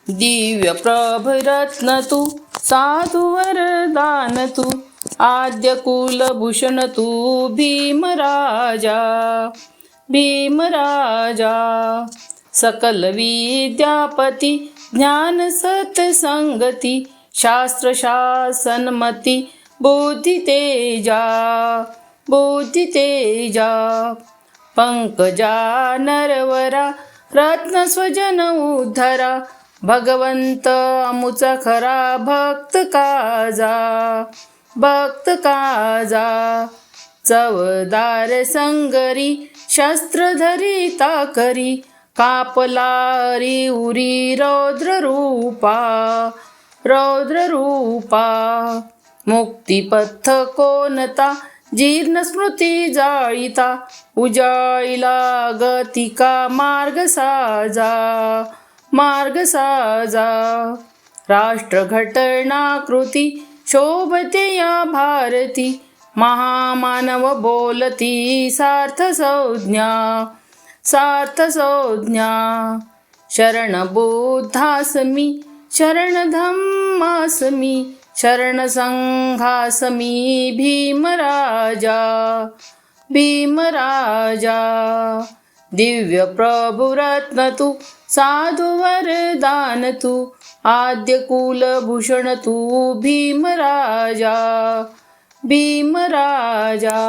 दिव्य प्रभरत्न तू साधु वरदान तू आद्य कुलभूषण तू भीमराजा भीमराजा सकल विद्यापती ज्ञान सत्संगती शास्त्र शासनमती बुद्धी तेजा बुद्धी तेजा पंकजा नरवरा रत्न स्वजन उद्धरा भगवंत अमुचा खरा भक्त काजा चवदार संगरी शस्त्रधरी ताकरी कापलारी उरी रौद्र रूपा मुक्तिपथ कोणता जीर्ण स्मृती जाळिता उजाळीला गतिका मार्ग साजा राष्ट्रघटनाकृती शोभते या भारती महामानव बोलती सार्थ संज्ञा शरण बुद्धासमी शरण धम्मासमी शरण संघासमी भीमराजा दिव्य प्रभुरत्न तू साधु वरदान तू आद्य कुलभूषण तू भीमराजा भीमराजा